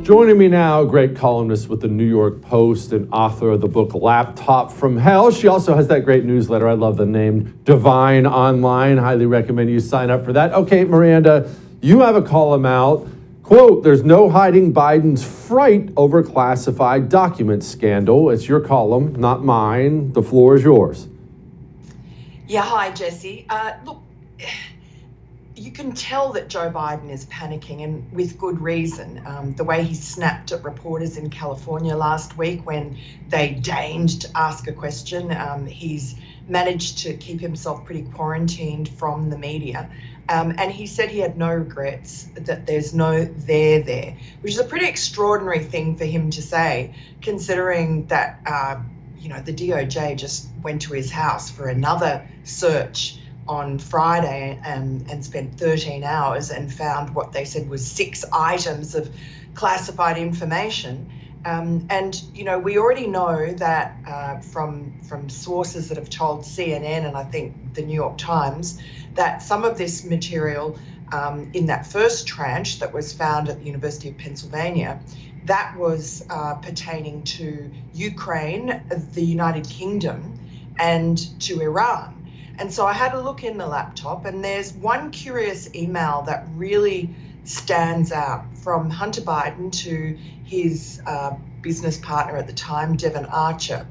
Joining me now, a great columnist with the New York Post and author of the book Laptop from Hell. She also has that great newsletter. I love the name, Devine Online. Highly recommend you sign up for that. Okay, Miranda, you have a column out. Quote, "There's no hiding Biden's fright over classified documents scandal." It's your column, not mine. The floor is yours. Yeah, hi, Jesse. Look, you can tell that Joe Biden is panicking, and with good reason. The way he snapped at reporters in California last week when they deigned to ask a question, he's managed to keep himself pretty quarantined from the media. And he said he had no regrets, that there's no there, which is a pretty extraordinary thing for him to say, considering that, the DOJ just went to his house for another search on Friday and spent 13 hours and found what they said was 6 items of classified information. We already know that from sources that have told CNN and I think the New York Times that some of this material in that first tranche that was found at the University of Pennsylvania, that was pertaining to Ukraine, the United Kingdom, and to Iran. And so I had a look in the laptop, and there's one curious email that really stands out from Hunter Biden to his business partner at the time, Devon Archer.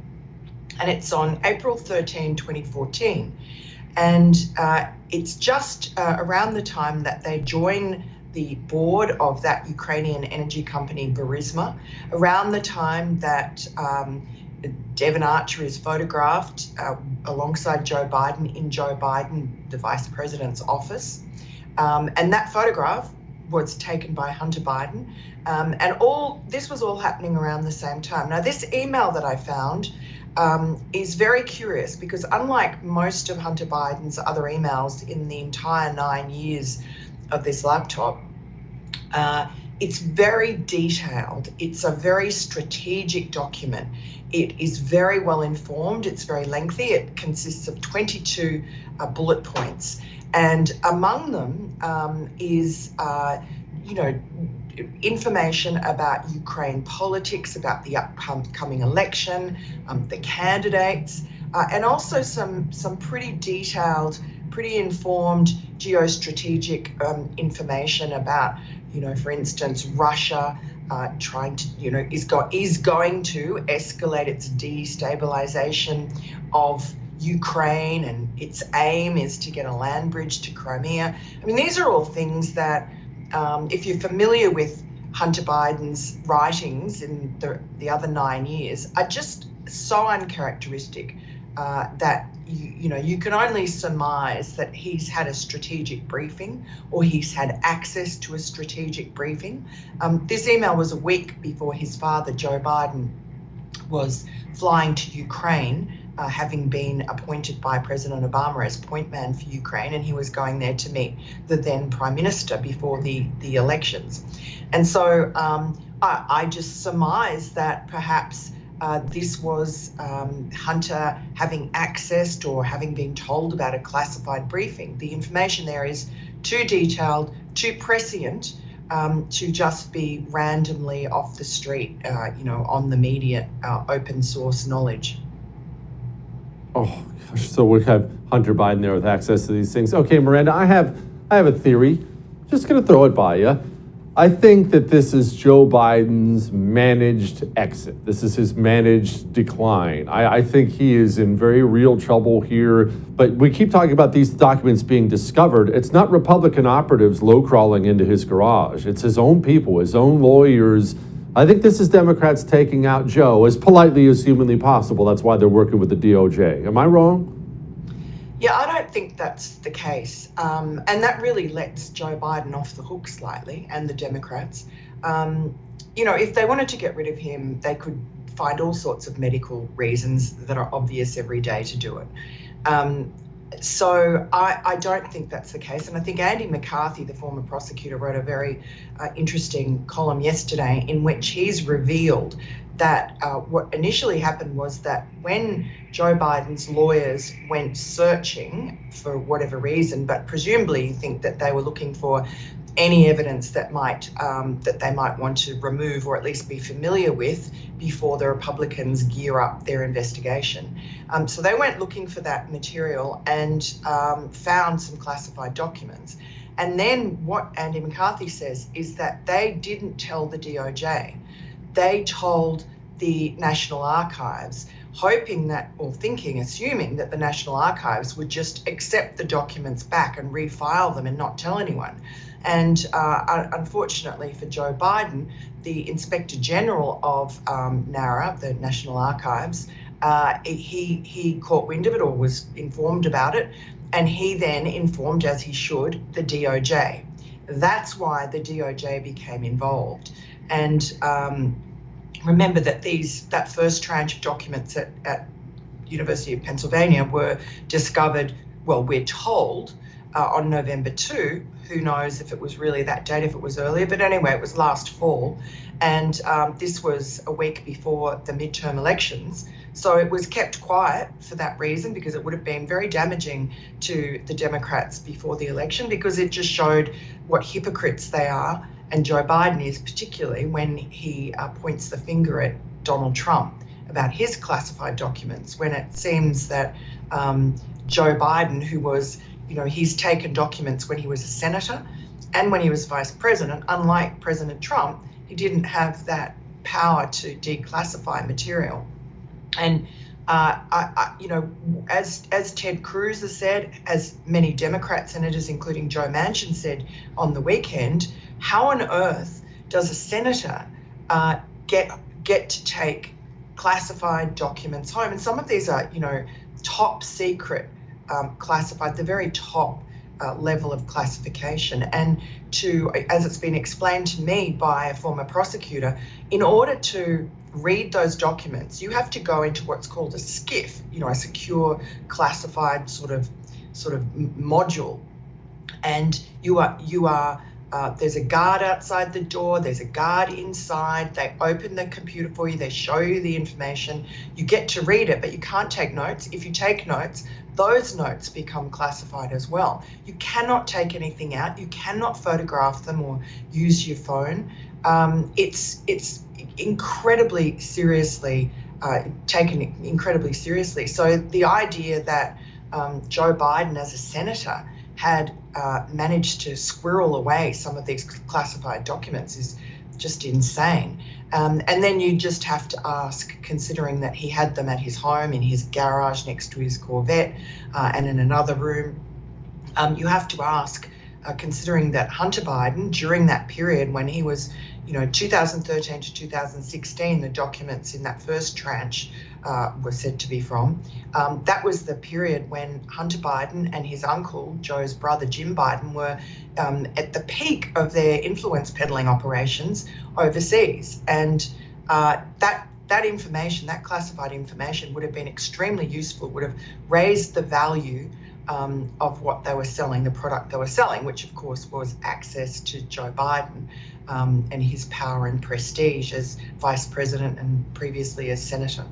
And it's on April 13, 2014. And it's just around the time that they join the board of that Ukrainian energy company, Burisma, around the time that Devon Archer is photographed alongside Joe Biden in Joe Biden, the vice president's office. And that photograph was taken by Hunter Biden. And this was all happening around the same time. Now, this email that I found is very curious because unlike most of Hunter Biden's other emails in the entire 9 years of this laptop, it's very detailed. It's a very strategic document. It is very well informed. It's very lengthy. It consists of 22 bullet points. And among them is, information about Ukraine politics, about the upcoming election, the candidates, and also some pretty detailed, pretty informed geostrategic information about, for instance, Russia trying to, is going to escalate its destabilization of Ukraine, and its aim is to get a land bridge to Crimea. I mean, these are all things that, if you're familiar with Hunter Biden's writings in the other 9 years, are just so uncharacteristic that you can only surmise that he's had a strategic briefing or he's had access to a strategic briefing. This email was a week before his father, Joe Biden, was flying to Ukraine, having been appointed by President Obama as point man for Ukraine, and he was going there to meet the then Prime Minister before the elections. And so I just surmise that perhaps this was Hunter having accessed or having been told about a classified briefing. The information there is too detailed, too prescient to just be randomly off the street, on the media, open source knowledge. Oh, gosh, so we have Hunter Biden there with access to these things. Okay, Miranda, I have a theory. Just going to throw it by you. I think that this is Joe Biden's managed exit. This is his managed decline. I think he is in very real trouble here. But we keep talking about these documents being discovered. It's not Republican operatives low-crawling into his garage. It's his own people, his own lawyers. I think this is Democrats taking out Joe as politely as humanly possible. That's why they're working with the DOJ. Am I wrong? Yeah, I don't think that's the case. And that really lets Joe Biden off the hook slightly, and the Democrats. If they wanted to get rid of him, they could find all sorts of medical reasons that are obvious every day to do it. So I don't think that's the case. And I think Andy McCarthy, the former prosecutor, wrote a very interesting column yesterday in which he's revealed that what initially happened was that when Joe Biden's lawyers went searching for whatever reason, but presumably you think that they were looking for any evidence that they might want to remove or at least be familiar with before the Republicans gear up their investigation. So they went looking for that material and found some classified documents. And then what Andy McCarthy says is that they didn't tell the DOJ. They told the National Archives, hoping that, or thinking, assuming that the National Archives would just accept the documents back and refile them and not tell anyone. And unfortunately for Joe Biden, the Inspector General of NARA, the National Archives, he caught wind of it or was informed about it, and he then informed, as he should, the DOJ. That's why the DOJ became involved. And remember that that first tranche of documents at University of Pennsylvania were discovered, well, we're told, on November 2. Who knows if it was really that date, if it was earlier, but anyway, it was last fall. And this was a week before the midterm elections. So it was kept quiet for that reason, because it would have been very damaging to the Democrats before the election, because it just showed what hypocrites they are, and Joe Biden is, particularly when he points the finger at Donald Trump about his classified documents, when it seems that Joe Biden, who was, he's taken documents when he was a senator and when he was vice president. Unlike President Trump, he didn't have that power to declassify material. And as Ted Cruz has said, as many Democrat senators, including Joe Manchin, said on the weekend, how on earth does a senator get to take classified documents home? And some of these are, top secret, classified, the very top level of classification. And as it's been explained to me by a former prosecutor, in order to read those documents, you have to go into what's called a SCIF, a secure classified sort of module. And there's a guard outside the door, there's a guard inside, they open the computer for you, they show you the information, you get to read it, but you can't take notes. If you take notes, those notes become classified as well. You cannot take anything out, you cannot photograph them or use your phone. It's incredibly seriously, taken incredibly seriously. So the idea that Joe Biden as a senator had managed to squirrel away some of these classified documents is just insane. And then you just have to ask, considering that he had them at his home, in his garage next to his Corvette, and in another room, you have to ask, considering that Hunter Biden, during that period when he was, 2013 to 2016, the documents in that first tranche were said to be from, that was the period when Hunter Biden and his uncle, Joe's brother, Jim Biden, were at the peak of their influence peddling operations overseas. And that information, that classified information, would have been extremely useful, would have raised the value of what they were selling, the product they were selling, which of course was access to Joe Biden and his power and prestige as vice president and previously as senator.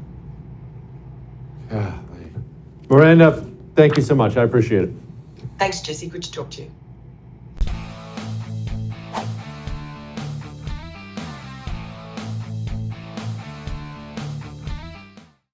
Miranda, thank you so much. I appreciate it. Thanks, Jesse. Good to talk to you.